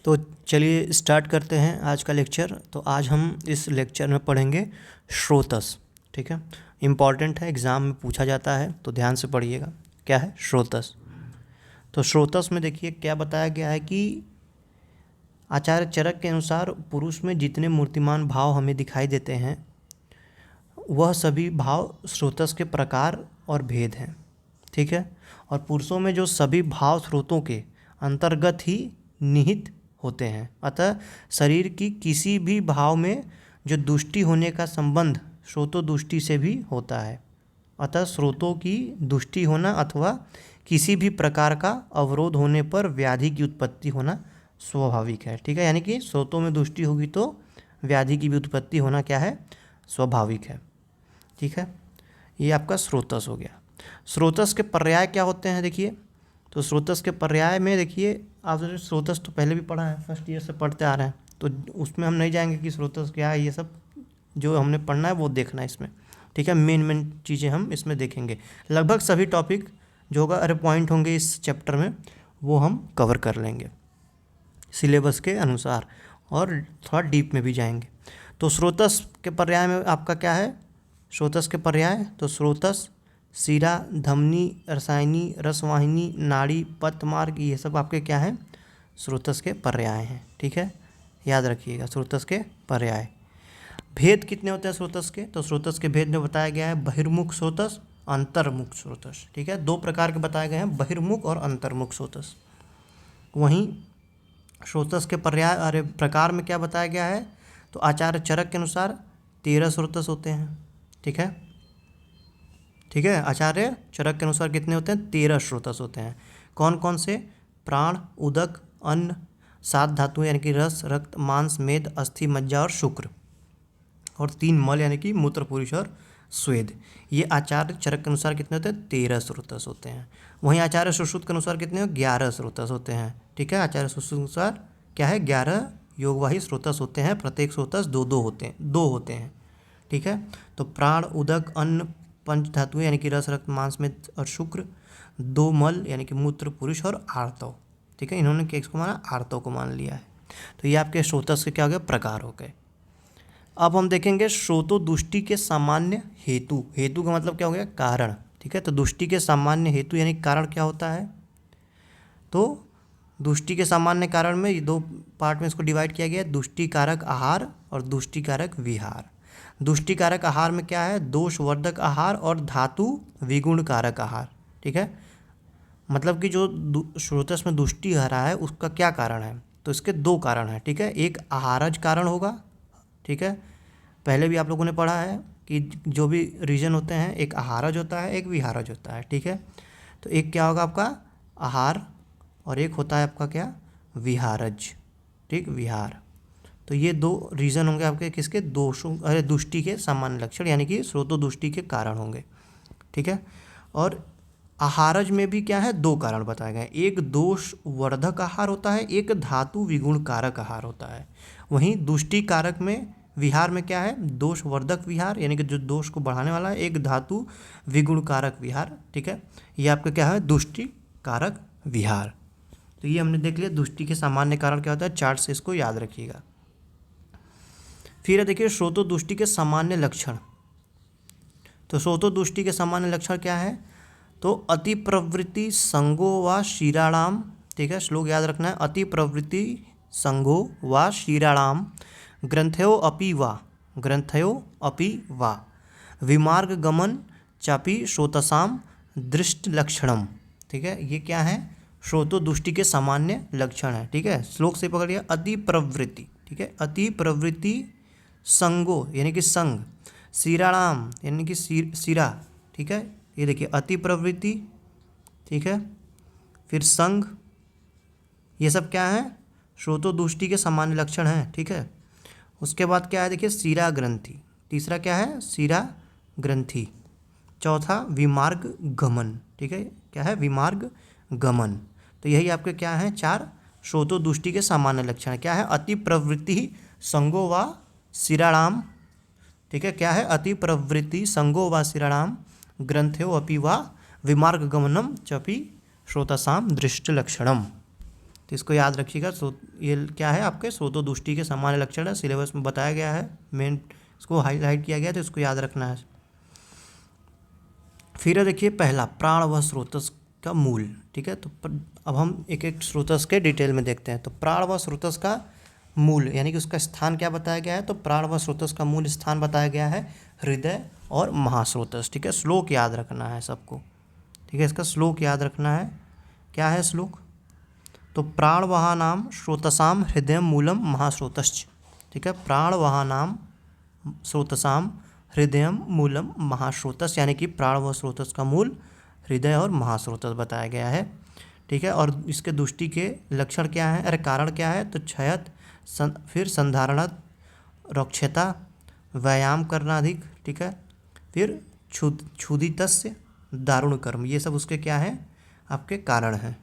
तो चलिए स्टार्ट करते हैं आज का लेक्चर। तो आज हम इस लेक्चर में पढ़ेंगे स्रोतस। ठीक है, इम्पॉर्टेंट है, एग्ज़ाम में पूछा जाता है, तो ध्यान से पढ़िएगा। क्या है स्रोतस? तो स्रोतस में देखिए क्या बताया गया है कि आचार्य चरक के अनुसार पुरुष में जितने मूर्तिमान भाव हमें दिखाई देते हैं वह सभी भाव स्रोतस के प्रकार और भेद हैं। ठीक है, और पुरुषों में जो सभी भाव स्रोतों के अंतर्गत ही निहित होते हैं। अतः शरीर की किसी भी भाव में जो दुष्टि होने का संबंध स्रोतों दुष्टि से भी होता है। अतः स्रोतों की दुष्टि होना अथवा किसी भी प्रकार का अवरोध होने पर व्याधि की उत्पत्ति होना स्वाभाविक है। ठीक है, यानी कि स्रोतों में दुष्टि होगी तो व्याधि की भी उत्पत्ति होना क्या है, स्वाभाविक है। ठीक है, ये आपका स्रोतस हो गया। स्रोतस के पर्याय क्या होते हैं देखिए। तो स्रोतस के पर्याय में देखिए, आपने स्रोतस तो पहले भी पढ़ा है, फर्स्ट ईयर से पढ़ते आ रहे हैं, तो उसमें हम नहीं जाएंगे कि स्रोतस क्या है। ये सब जो हमने पढ़ना है वो देखना है इसमें। ठीक है, मेन चीज़ें हम इसमें देखेंगे। लगभग सभी टॉपिक जो होगा पॉइंट होंगे इस चैप्टर में वो हम कवर कर लेंगे सिलेबस के अनुसार, और थोड़ा डीप में भी जाएंगे। तो स्रोतस के पर्याय में आपका क्या है, स्रोतस के पर्याय तो स्रोतस शिरा, धमनी, रसायनी, रसवाहिनी, नाड़ी, पथमार्ग, ये सब आपके क्या हैं, स्रोतस के पर्याय हैं। ठीक है, याद रखिएगा स्रोतस के पर्याय। भेद कितने होते हैं स्रोतस के? तो स्रोतस के भेद में बताया गया है बहिर्मुख स्रोतस, अंतर्मुख स्रोतस। ठीक है, दो प्रकार के बताए गए हैं, बहिर्मुख और अंतर्मुख स्रोतस। वहीं स्रोतस के पर्याय अरे प्रकार में क्या बताया गया है, तो आचार्य चरक के अनुसार 13 स्रोतस होते हैं। ठीक है, ठीक है, आचार्य चरक के अनुसार कितने होते हैं, 13 स्रोतस होते हैं। कौन कौन से? प्राण, उदक, अन्न, 7 धातुएं यानी कि रस, रक्त, मांस, मेद, अस्थि, मज्जा और शुक्र, और 3 मल यानी कि मूत्र, पुरुष और स्वेद। ये आचार्य चरक के अनुसार कितने होते हैं, 13 स्रोतस होते हैं। वहीं आचार्य सुश्रुत के अनुसार कितने, 11 स्रोतस होते हैं। ठीक है, आचार्य सुश्रुत के अनुसार क्या है, 11 योगवाही स्रोतस होते हैं। प्रत्येक स्रोतस दो होते हैं। ठीक है, तो प्राण, उदक, अन्न, पंच धातुएं यानी कि रस, रक्त, मांस, मेद और शुक्र, 2 मल यानी कि मूत्र, पुरुष और आर्तव। ठीक है, इन्होंने किसको माना, आर्तव को मान लिया है। तो ये आपके स्रोतस के क्या हो गए, प्रकार हो गए। अब हम देखेंगे स्रोतो दुष्टि के सामान्य हेतु। हेतु का मतलब क्या हो गया, कारण। ठीक है, तो दुष्टि के सामान्य हेतु यानी कारण क्या होता है, तो दुष्टि के सामान्य कारण में ये 2 पार्ट में इसको डिवाइड किया गया है, दुष्टि कारक आहार और दुष्टि कारक विहार। दुष्टि कारक आहार में क्या है, दोषवर्धक आहार और धातु विगुण कारक आहार। ठीक है, मतलब कि जो स्रोतस में दुष्टि आ रहा है उसका क्या कारण है, तो इसके 2 कारण हैं। ठीक है, एक आहारज कारण होगा। ठीक है, पहले भी आप लोगों ने पढ़ा है कि जो भी रीजन होते हैं, एक आहारज होता है, एक विहारज होता है। ठीक है, तो एक क्या होगा आपका आहार और एक होता है आपका क्या, विहारज। ठीक, विहार। तो ये 2 रीज़न होंगे आपके किसके, दुष्टि के सामान्य लक्षण यानी कि स्रोतो दुष्टि के कारण होंगे। ठीक है, और आहारज में भी क्या है, 2 कारण बताए गए, एक दोष वर्धक आहार होता है, एक धातु विगुण कारक आहार होता है। वहीं दुष्टि कारक में, विहार में क्या है, दोषवर्धक विहार यानी कि जो दोष को बढ़ाने वाला है, एक धातु विगुण कारक विहार। ठीक है, ये आपका क्या है, दुष्टि कारक विहार। तो ये हमने देख लिया दुष्टि के सामान्य कारण क्या होता है, चार्ट से इसको याद रखिएगा। फिर देखिए स्रोतो दुष्टि के सामान्य लक्षण। तो स्रोतो दुष्टि के सामान्य लक्षण क्या है, तो अति प्रवृत्ति संगो व शीराणाम। ठीक है, श्लोक याद रखना है, अति प्रवृत्ति संगो व शीराणाम, ग्रंथयो अपि वा विमार्ग गमन चापि श्रोतसाम दृष्ट लक्षणम। ठीक है, ये क्या है, श्रोतो दुष्टि के सामान्य लक्षण है। ठीक है, श्लोक से पकड़िए, अति प्रवृत्ति। ठीक है, अति प्रवृत्ति संगो यानी कि संग, शीराणाम यानी कि शिरा। ठीक है, ये देखिए अति प्रवृत्ति। ठीक है, फिर संग, ये सब क्या है, श्रोतो दुष्टि के सामान्य लक्षण हैं। ठीक है, उसके बाद क्या है देखिए, शिरा ग्रंथि। तीसरा क्या है, शिरा ग्रंथि। चौथा विमार्ग गमन। ठीक है, क्या है, विमार्ग गमन। तो यही आपके क्या है, 4 श्रोतो दुष्टि के सामान्य लक्षण। क्या है, अति प्रवृत्ति संगो व शिराणाम। ठीक है, क्या है, अति प्रवृत्ति संगो व शिराणाम, ग्रंथयो अपि वा विमार्ग गमनम चपि श्रोतसाम दृष्ट लक्षणम। तो इसको याद रखिएगा। ये क्या है आपके स्रोतोदुष्टि के सामान्य लक्षण है, सिलेबस में बताया गया है, मेन इसको हाईलाइट किया गया है, तो इसको याद रखना है। फिर देखिए पहला, प्राण व स्रोतस का मूल। ठीक है, तो अब हम एक एक स्रोतस के डिटेल में देखते हैं। तो प्राण व स्रोतस का मूल यानी कि उसका स्थान क्या बताया गया है, तो प्राण व स्रोतस का मूल स्थान बताया गया है हृदय और महास्रोतस। ठीक है, श्लोक याद रखना है सबको। ठीक है, इसका श्लोक याद रखना है। क्या है श्लोक, तो प्राणवहानाम स्रोतसाम हृदय मूलम महास्रोतश्च। ठीक है, प्राणवहानाम स्रोतसाम हृदय मूलम महास्रोतस, यानी कि प्राण व स्रोतस का मूल हृदय और महास्रोतस बताया गया है। ठीक है, और इसके दुष्टि के लक्षण क्या है, अरे कारण क्या है, तो क्षयत, फिर संधारणत, रक्षता, व्यायाम करना अधिक। ठीक है, फिर क्षुधितस्य, दारुण कर्म, ये सब उसके क्या है, आपके कारण हैं।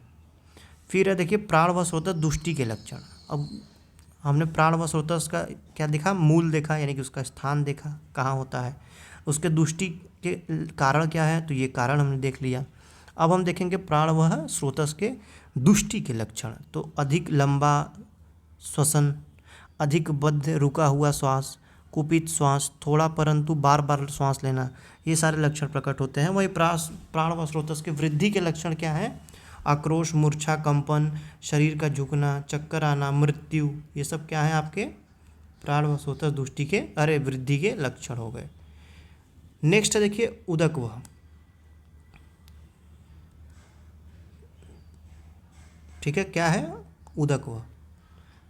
फिर है देखिए प्राण व स्रोतस दुष्टि के लक्षण। अब हमने प्राण व स्रोतस का क्या देखा, मूल देखा, यानी कि उसका स्थान देखा कहाँ होता है। उसके दुष्टि के कारण क्या है, तो ये कारण हमने देख लिया। अब हम देखेंगे प्राण व स्रोतस के दुष्टि के लक्षण। तो अधिक लंबा श्वसन, अधिक बद्ध रुका हुआ श्वास, कुपित श्वास, थोड़ा परंतु बार बार श्वास लेना, ये सारे लक्षण प्रकट होते हैं। वही प्राण व स्रोतस के वृद्धि के लक्षण क्या है, आक्रोश, मूर्छा, कंपन, शरीर का झुकना, चक्कर आना, मृत्यु, ये सब क्या है आपके प्राण व स्रोतस दुष्टि के वृद्धि के लक्षण हो गए। नेक्स्ट देखिए उदकवह। ठीक है, क्या है उदकवह,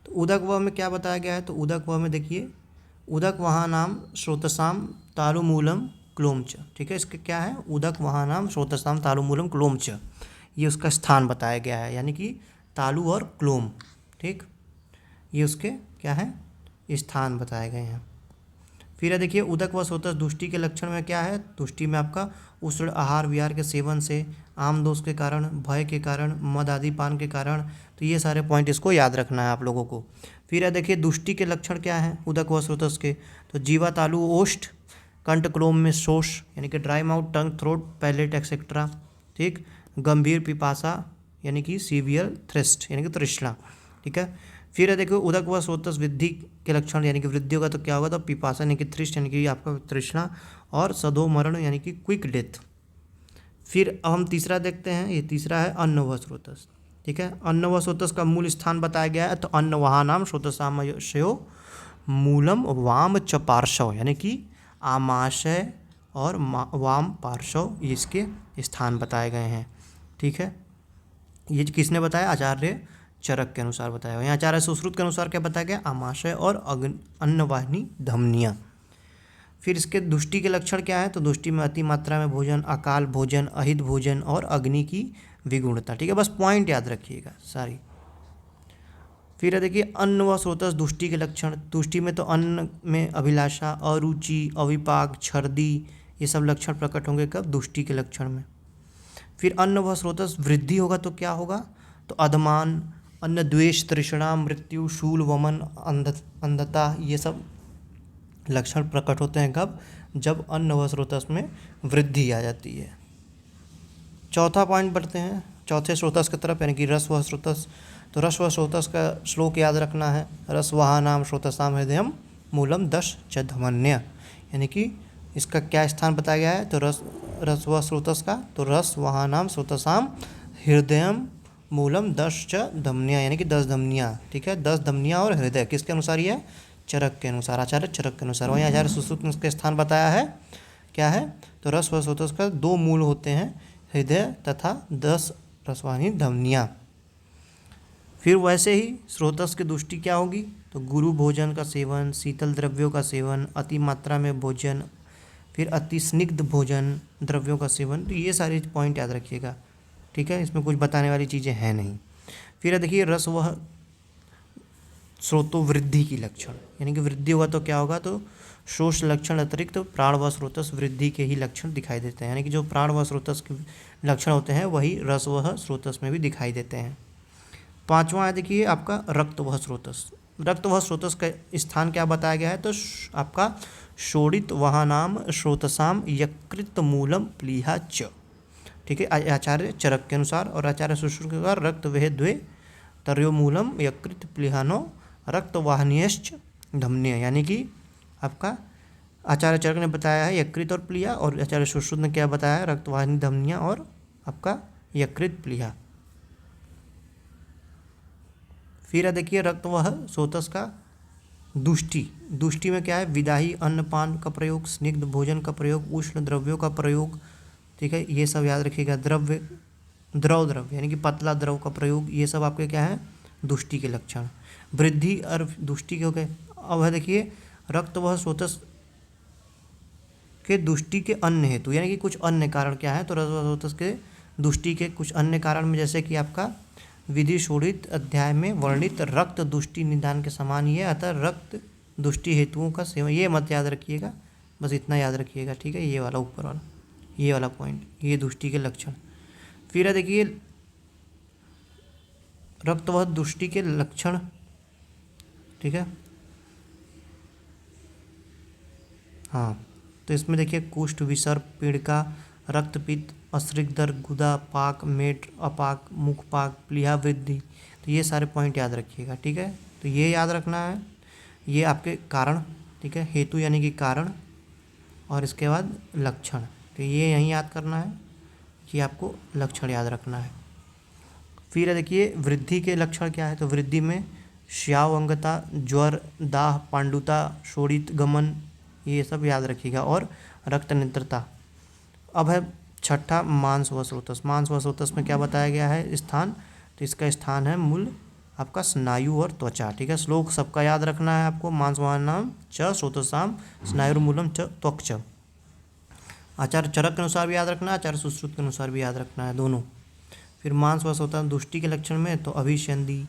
तो उदकवह में क्या बताया गया है, तो उदकवह में देखिए उदकवहानाम स्रोतसाम तालुमूलम क्लोमच। ठीक है, इसके क्या है, उदकवहानाम स्रोतसाम तालुमूलम क्लोमच, ये उसका स्थान बताया गया है, यानी कि तालु और क्लोम। ठीक, ये उसके क्या है, स्थान बताए गए हैं। फिर देखिए उदक व स्रोतस दुष्टि के लक्षण में क्या है, दुष्टि में आपका उष्ण आहार विहार के सेवन से, आम दोष के कारण, भय के कारण, मद आदि पान के कारण, तो ये सारे पॉइंट इसको याद रखना है आप लोगों को। फिर देखिए दुष्टि के लक्षण क्या है उदक व स्रोतस के, तो जीवा, तालु, ओष्ठ, कंठ, क्लोम में शोष यानी कि ड्राई माउथ, टंग, थ्रोट, पैलेट एक्सेट्रा। ठीक, गंभीर पिपासा यानी कि सीवियर थ्रस्ट यानी कि तृष्णा। ठीक है, फिर देखो उदक व स्रोतस वृद्धि के लक्षण, यानी कि वृद्धि होगा तो क्या होगा, तो पिपासा यानी कि थ्रिस्ट यानी कि आपका तृष्णा, और सदो मरण यानी कि क्विक डेथ। फिर अब हम तीसरा देखते हैं, ये तीसरा है अन्न व स्रोतस। ठीक है, अन्न व स्रोतस का मूल स्थान बताया गया है, तो अन्न वहानाम स्रोतसामशयो मूलम वाम च पार्श्व, यानी कि आमाशय और वाम पार्श्व, ये इसके स्थान बताए गए हैं। ठीक है, ये किसने बताया, आचार्य चरक के अनुसार बताया गया। यहाँ आचार्य सुश्रुत के अनुसार क्या बताया गया, आमाशय और अन्नवाहिनी धमनियाँ। फिर इसके दुष्टि के लक्षण क्या है, तो दुष्टि में अति मात्रा में भोजन, अकाल भोजन, अहित भोजन और अग्नि की विगुणता। ठीक है, बस पॉइंट याद रखिएगा सारी। फिर देखिए अन्न व स्रोतस दुष्टि के लक्षण। दुष्टि में तो अन्न में अभिलाषा, अरुचि, अविपाक, छर्दी, ये सब लक्षण प्रकट होंगे कब, दुष्टि के लक्षण में। फिर अन्न व स्रोतस वृद्धि होगा तो क्या होगा, तो अधमान, अन्न द्वेष, तृष्णा, मृत्यु, शूल, वमन, अंधता, ये सब लक्षण प्रकट होते हैं कब, जब अन्न व स्रोतस में वृद्धि आ जाती है। चौथा पॉइंट बढ़ते हैं चौथे स्रोतस की तरफ, यानी कि रस व स्रोतस। तो रस व स्रोतस का श्लोक याद रखना है, रस वहानाम स्रोतसाम हृदयम मूलम दश च धमन्य, यानी कि इसका क्या स्थान बताया गया है, तो रस व स्रोतस का, तो रस वहानाम स्रोतसाम हृदयम मूलम दश च धमनिया, यानी कि 10 धमनियाँ। ठीक है, 10 धमनियाँ और हृदय किसके अनुसार ही है, चरक के अनुसार, आचार्य चरक के अनुसार। वहीं आचार्य सुश्रुत ने इसके स्थान बताया है, क्या है, तो रस व स्रोतस का 2 मूल होते हैं, हृदय तथा 10 रसवाहिनी धमनियाँ। फिर वैसे ही स्रोतस की दुष्टि क्या होगी, तो गुरु भोजन का सेवन, शीतल द्रव्यों का सेवन, अति मात्रा में भोजन, फिर अति स्निग्ध भोजन द्रव्यों का सेवन, तो ये सारे पॉइंट याद रखिएगा। ठीक है, इसमें कुछ बताने वाली चीज़ें हैं नहीं। फिर देखिए रस व स्रोतो वृद्धि की लक्षण, यानी कि वृद्धि होगा तो क्या होगा, तो शोष लक्षण अतिरिक्त प्राण व स्रोतस वृद्धि के ही लक्षण दिखाई देते हैं, यानी कि जो प्राण व स्रोतस के लक्षण होते हैं वही रस व स्रोतस में भी दिखाई देते हैं। पांचवा है देखिए आपका रक्त व स्रोतस। रक्त व स्रोतस का स्थान क्या बताया गया है, तो आपका शोणित वहानाम स्रोतसाम यकृत मूलम प्लीहा च। ठीक है, आचार्य चरक के अनुसार और आचार्य सुश्रुत के अनुसार रक्त वह द्वे तर्योमूलम यकृत प्लीहानो रक्तवाहिन्यश्च धमनिया, यानी कि आपका आचार्य चरक ने बताया है यकृत और प्लीहा, और आचार्य सुश्रुत ने क्या बताया है, रक्तवाहिनी धमनिया और आपका यकृत प्लीहा। फिर देखिए रक्तवाह स्रोतस का दुष्टि। दुष्टि में क्या है, विदाही अन्नपान का प्रयोग, स्निग्ध भोजन का प्रयोग, उष्ण द्रव्यों का प्रयोग, ठीक है, ये सब याद रखिएगा। द्रव यानी कि पतला द्रव का प्रयोग, ये सब आपके क्या है, दुष्टि के लक्षण। वृद्धि और दुष्टि के हो गए। अब है देखिए रक्तवाह स्रोतस के दुष्टि के अन्य हेतु, यानी कि कुछ अन्य कारण क्या है, तो रक्तवाह स्रोतस के दुष्टि के कुछ अन्य कारण में जैसे कि आपका विधि शोधित अध्याय में वर्णित रक्त दुष्टि निदान के समान ही है, अतः रक्त दुष्टि हेतुओं का सेवन, ये मत याद रखिएगा, बस इतना याद रखिएगा, ठीक है, ये वाला ऊपर वाला, ये वाला पॉइंट, ये दुष्टि के लक्षण। फिर है देखिए रक्तवाह दुष्टि के लक्षण, ठीक है, हाँ, तो इसमें देखिए कुष्ठ, विसर्प, पीड़िका, रक्तपित्त, अश्रिकदर, गुदा, पाक, मेट, अपाक, मुखपाक, प्लीहा वृद्धि, तो ये सारे पॉइंट याद रखिएगा, ठीक है। तो ये याद रखना है, ये आपके कारण, ठीक है, हेतु यानी कि कारण, और इसके बाद लक्षण, तो ये यहीं याद करना है कि आपको लक्षण याद रखना है। फिर देखिए वृद्धि के लक्षण क्या है, तो वृद्धि में श्यावंगता, ज्वर, दाह, पांडुता, शोणित गमन, ये सब याद रखिएगा, और रक्त नित्रता। अब है छठा मांस व स्रोतस। मांस व स्रोतस में क्या बताया गया है स्थान, तो इसका स्थान है मूल आपका स्नायु और त्वचा, ठीक है। श्लोक सबका याद रखना है आपको, मांस वाहनाम च स्रोतसाम स्नायुर्मूलम च त्वक्च। आचार्य चरक के अनुसार भी याद रखना है, आचार्य सुश्रुत के अनुसार भी याद रखना है, दोनों। फिर मांस व स्रोतस दुष्टि के लक्षण में तो अभिसंधि,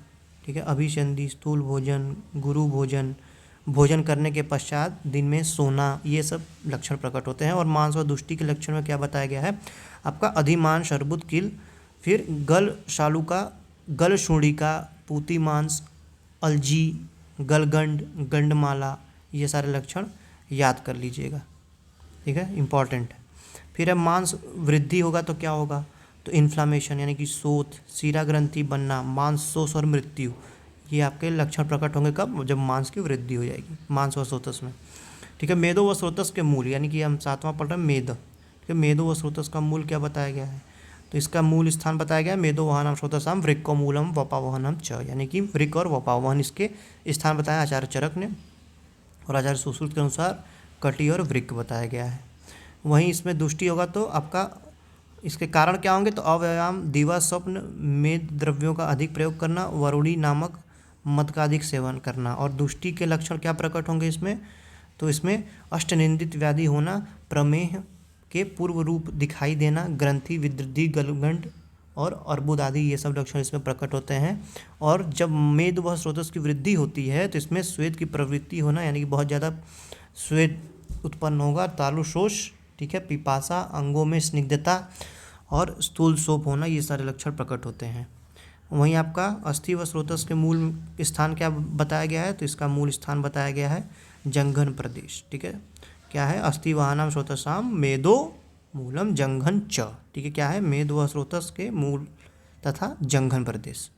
ठीक है, अभिसंधि, स्थूल भोजन, गुरु भोजन, भोजन करने के पश्चात दिन में सोना, ये सब लक्षण प्रकट होते हैं। और मांस व दुष्टि के लक्षण में क्या बताया गया है आपका अधिमांस, अर्बुद, कील, फिर गल शालुका, गल शूणिका, पूती मांस, अलजी, गलगंड, गंडमाला, ये सारे लक्षण याद कर लीजिएगा, ठीक है, इंपॉर्टेंट है। फिर है मांस वृद्धि होगा तो क्या होगा, तो इन्फ्लामेशन यानी कि शोथ, सीरा ग्रंथि बनना, मांस शोष और मृत्यु, ये आपके लक्षण प्रकट होंगे कब, जब मांस की वृद्धि हो जाएगी मांस व स्रोतस में, ठीक है। मेदो व स्रोतस के मूल, यानी कि हम 7वां पढ़ रहे हैं मेद, ठीक है। मेदो व स्रोतस का मूल क्या बताया गया है, तो इसका मूल स्थान बताया गया है मेदो वहानम स्रोतसाम वृक्को मूलम वपावहनम च, यानी कि वृक्क और वपावहन इसके स्थान बताया आचार्य चरक ने, और आचार्य सुश्रुत के अनुसार कटी और वृक्क बताया गया है। वहीं इसमें दुष्टि होगा तो आपका इसके कारण क्या होंगे, तो अव्यायाम, दिवा स्वप्न, मेद द्रव्यों का अधिक प्रयोग करना, वरुणी नामक मद का अधिक सेवन करना। और दुष्टि के लक्षण क्या प्रकट होंगे इसमें, तो इसमें अष्टनिंदित व्याधि होना, प्रमेह के पूर्व रूप दिखाई देना, ग्रंथि विवृद्धि, गलगंड और अर्बुद आदि, ये सब लक्षण इसमें प्रकट होते हैं। और जब मेद व स्रोतस की वृद्धि होती है तो इसमें श्वेत की प्रवृत्ति होना, यानी कि बहुत ज़्यादा श्वेत उत्पन्न होगा, तालुशोष, ठीक है, पिपासा, अंगों में स्निग्धता और स्थूल शोफ होना, ये सारे लक्षण प्रकट होते हैं। वहीं आपका अस्थि व स्रोतस के मूल स्थान क्या बताया गया है, तो इसका मूल स्थान बताया गया है जंघन प्रदेश, ठीक है। क्या है, अस्थि वाहनम स्रोतसाम मेदो मूलम जंघन च, ठीक है, क्या है, मेद व स्रोतस के मूल तथा जंघन प्रदेश।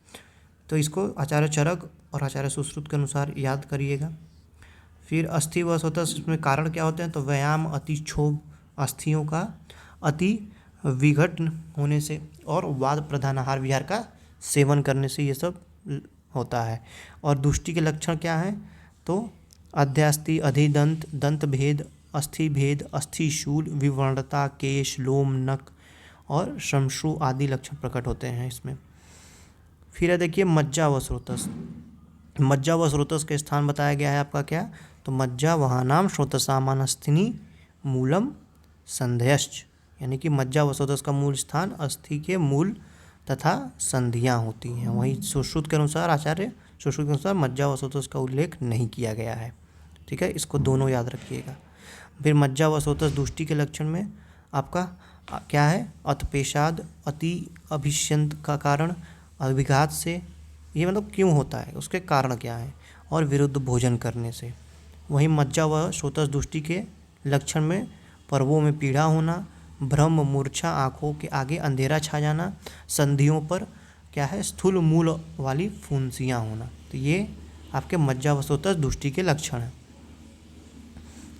तो इसको आचार्य चरक और आचार्य सुश्रुत के अनुसार याद करिएगा। फिर अस्थि व स्रोतस में कारण क्या होते हैं, तो व्यायाम, अतिक्षोभ, अस्थियों का अति विघटन होने से, और वाद प्रधान आहार विहार का सेवन करने से ये सब होता है। और दुष्टि के लक्षण क्या हैं, तो अध्यास्थि, अधिदंत, दंत भेद, अस्थि भेद, अस्थि शूल, विवर्णता, केश, लोम, नख और श्मश्रु आदि लक्षण प्रकट होते हैं इसमें। फिर है देखिए मज्जा व स्रोतस। मज्जा व स्रोतस के स्थान बताया गया है आपका क्या, तो मज्जा वहानाम स्रोतसामानस्थिनी मूलम संध्यश्च, यानी कि मज्जा व स्रोतस का मूल स्थान अस्थि के मूल तथा संधियाँ होती हैं। वहीं सुश्रुत के अनुसार, आचार्य सुश्रुत के अनुसार मज्जा व स्रोतस का उल्लेख नहीं किया गया है, ठीक है, इसको दोनों याद रखिएगा। फिर मज्जा व स्रोतस दुष्टि के लक्षण में आपका क्या है, अतपेशाद, अति अभिष्यंत का कारण, अभिघात से, ये मतलब क्यों होता है, उसके कारण क्या है, और विरुद्ध भोजन करने से। वहीं मज्जा व स्रोतस दुष्टि के लक्षण में पर्वों में पीड़ा होना, भ्रम, मूर्छा, आँखों के आगे अंधेरा छा जाना, संधियों पर क्या है, स्थूल मूल वाली फुंसियाँ होना। तो ये आपके मज्जावसोतस दुष्टि के लक्षण हैं।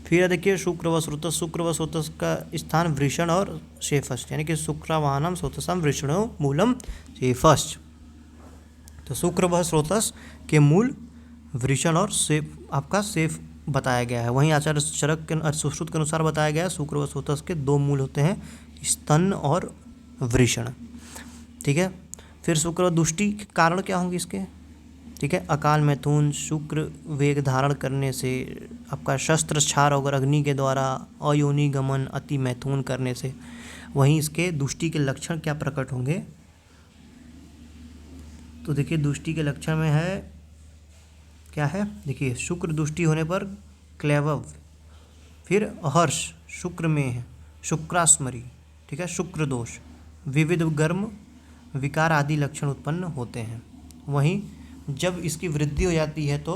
फिर देखिए शुक्रवसोतस, शुक्रवसोतस का स्थान वृषण और शेफस्ट, यानी कि शुक्रवाहनम स्रोतसम वृषणो मूलम शेफस्ट। तो शुक्रवसोतस के मूल वृषण और शेफ आपका शेफ बताया गया है। वहीं आचार्य चरक के सुश्रुत के अनुसार बताया गया है शुक्रवसोतस के 2 मूल होते हैं, स्तन और वृषण। ठीक है। फिर शुक्र दुष्टि के कारण क्या होंगे इसके, ठीक है, अकाल मैथुन, शुक्र वेग धारण करने से, आपका शस्त्र क्षार और अग्नि के द्वारा, अयोनि गमन, अति मैथुन करने से। वहीं इसके दुष्टि के लक्षण क्या प्रकट होंगे, तो देखिए दुष्टि के लक्षण में है क्या है, देखिए शुक्र दुष्टि होने पर क्लेवव, फिर हर्ष शुक्र में है, शुक्रास्मरी, ठीक है, शुक्र दोष, विविध गर्म विकार आदि लक्षण उत्पन्न होते हैं। वहीं जब इसकी वृद्धि हो जाती है तो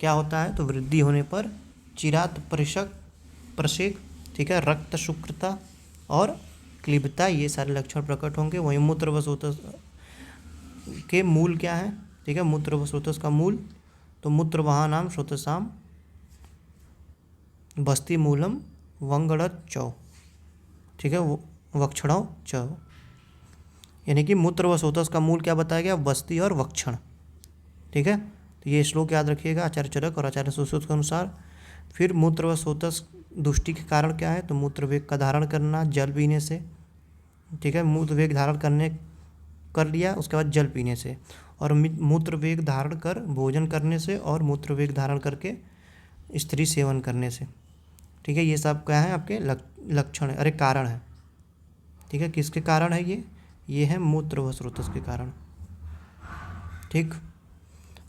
क्या होता है, तो वृद्धि होने पर चिरात परिषक प्रशेक, ठीक है, रक्त शुक्रता और क्लिबता, ये सारे लक्षण प्रकट होंगे। वहीं मूत्रवसोतस के मूल क्या है, ठीक है, मूत्रवसोतस का मूल, तो मूत्रवाहनाम श्रोतसाम बस्ती मूलम वंगड़त चौ, ठीक है, वक्षणव चौ, यानी कि मूत्रवसोतस का मूल क्या बताया गया, बस्ती और वक्षण। ठीक है, तो ये श्लोक याद रखिएगा आचार्य चरक और आचार्य सुश्रुत के अनुसार। फिर मूत्रवसोतस दुष्टि के कारण क्या है, तो मूत्रवेग का धारण करना जल पीने से, ठीक है, मूत्रवेग धारण कर लिया, उसके बाद जल पीने से, और मूत्रवेग धारण कर भोजन करने से, और मूत्रवेग धारण करके स्त्री सेवन करने से। ठीक है, ये सब क्या है आपके लक्षण है, अरे कारण है। ठीक है, किसके कारण है ये है मूत्रवस्रोतस के कारण। ठीक,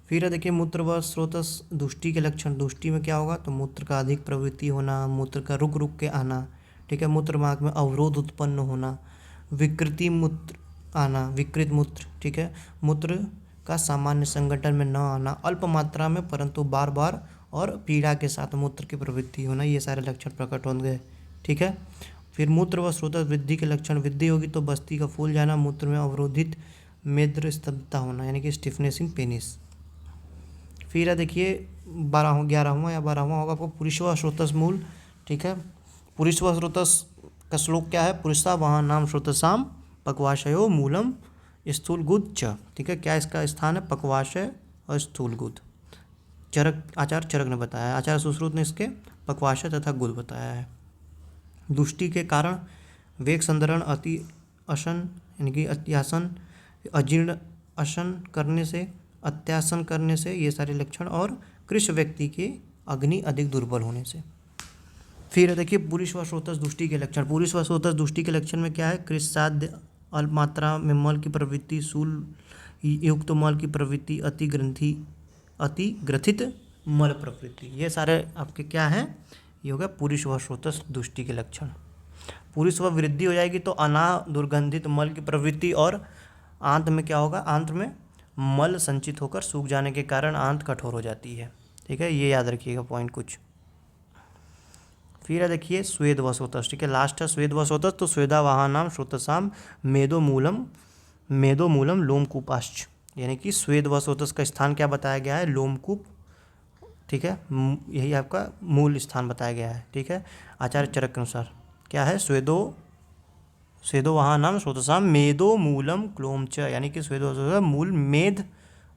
फिर देखिए मूत्रवस्रोतस दुष्टि के लक्षण, दुष्टि में क्या होगा, तो मूत्र का अधिक प्रवृत्ति होना, मूत्र का रुक रुक के आना, ठीक है, मूत्र मार्ग में अवरोध उत्पन्न होना, विकृति मूत्र आना, विकृत मूत्र, ठीक है, मूत्र का सामान्य संगठन में न आना, अल्प मात्रा में परंतु बार बार और पीड़ा के साथ मूत्र की प्रवृत्ति होना, ये सारे लक्षण प्रकट होंगे। ठीक है, फिर मूत्र व स्रोतस वृद्धि के लक्षण, वृद्धि होगी तो बस्ती का फूल जाना, मूत्र में अवरोधित मेद्र स्तब्धता होना, यानी कि स्टिफनेस इन पेनिस। फिर देखिए 11वां या 12वां होगा आपको पुरुषवा स्रोतस मूल। ठीक है, पुरुषवा स्रोतस का श्लोक क्या है, पुरुषा वहाँ नाम स्रोतसाम पक्वाशयो मूलम स्थूल गुद च। ठीक है, क्या इसका स्थान है, पक्वाशय और स्थूल गुद। चरक आचार्य चरक ने बताया, आचार्य सुश्रुत ने इसके पक्वाशय तथा गुद बताया है। दुष्टि के कारण वेग संदरण, अति अशन यानी कि अत्यासन, अजीर्ण अशन करने से, अत्यासन करने से, ये सारे लक्षण, और कृष व्यक्ति के अग्नि अधिक दुर्बल होने से। फिर देखिए पुरुष व स्रोतस दुष्टि के लक्षण, पुरुष व स्रोतस दुष्टि के लक्षण में क्या है, कृष साध्य, अल्प मात्रा में मल की प्रवृत्ति, शूल युक्त मल की प्रवृत्ति, अति ग्रथित मल प्रवृत्ति, ये सारे आपके क्या हैं, ये होगा पुरुष व स्रोतस दुष्टि के लक्षण। पुरुष व वृद्धि हो जाएगी तो अना दुर्गंधित मल की प्रवृत्ति, और आंत में क्या होगा, आंत में मल संचित होकर सूख जाने के कारण आंत कठोर हो जाती है। ठीक है, ये याद रखिएगा पॉइंट कुछ। फिर देखिए स्वेद व स्रोतस, ठीक है, लास्ट है स्वेद व स्रोतस, तो स्वेदावाहनाम श्रोतसाम मेदो मूलम लोमकूपाश्च, यानी कि स्वेद व स्रोतस का स्थान क्या बताया गया है, लोमकूप। ठीक है, यही आपका मूल स्थान बताया गया है। ठीक है, आचार्य चरक के अनुसार क्या है, स्वेदो वहाँ नाम स्रोतसाम मेदो मूलम क्लोम च, यानी कि स्वेदो स्रोतस मूल मेद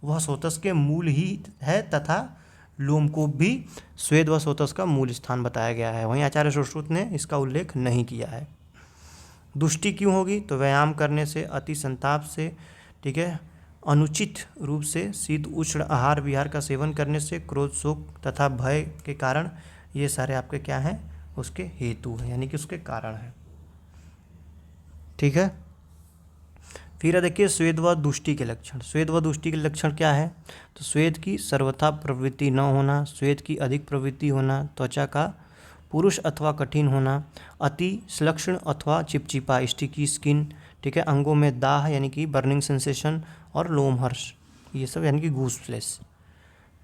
वह स्रोतस के मूल ही है, तथा लोमकूप भी स्वेद व स्रोतस का मूल स्थान बताया गया है। वहीं आचार्य सुश्रुत ने इसका उल्लेख नहीं किया है। दुष्टि क्यों होगी, तो व्यायाम करने से, अति संताप से, ठीक है, अनुचित रूप से शीत उष्ण आहार विहार का सेवन करने से, क्रोध शोक तथा भय के कारण, ये सारे आपके क्या हैं, उसके हेतु हैं, यानी कि उसके कारण हैं। ठीक है, फिर देखिए स्वेद व दुष्टि के लक्षण, स्वेद व दुष्टि के लक्षण क्या है, तो स्वेद की सर्वथा प्रवृत्ति न होना, स्वेद की अधिक प्रवृत्ति होना, त्वचा का पुरुष अथवा कठिन होना, अति श्लक्षण अथवा चिपचिपा स्टिकी स्किन, ठीक है, अंगों में दाह यानी कि बर्निंग सेंसेशन, और लोमहर्ष, ये सब यानी कि गूस फ्लेश।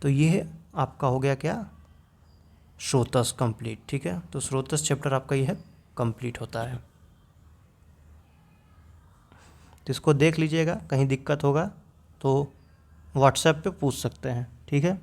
तो ये आपका हो गया क्या, स्रोतस कंप्लीट। ठीक है, तो स्रोतस चैप्टर आपका यह कंप्लीट होता है। तो इसको देख लीजिएगा, कहीं दिक्कत होगा तो व्हाट्सएप पे पूछ सकते हैं, ठीक है।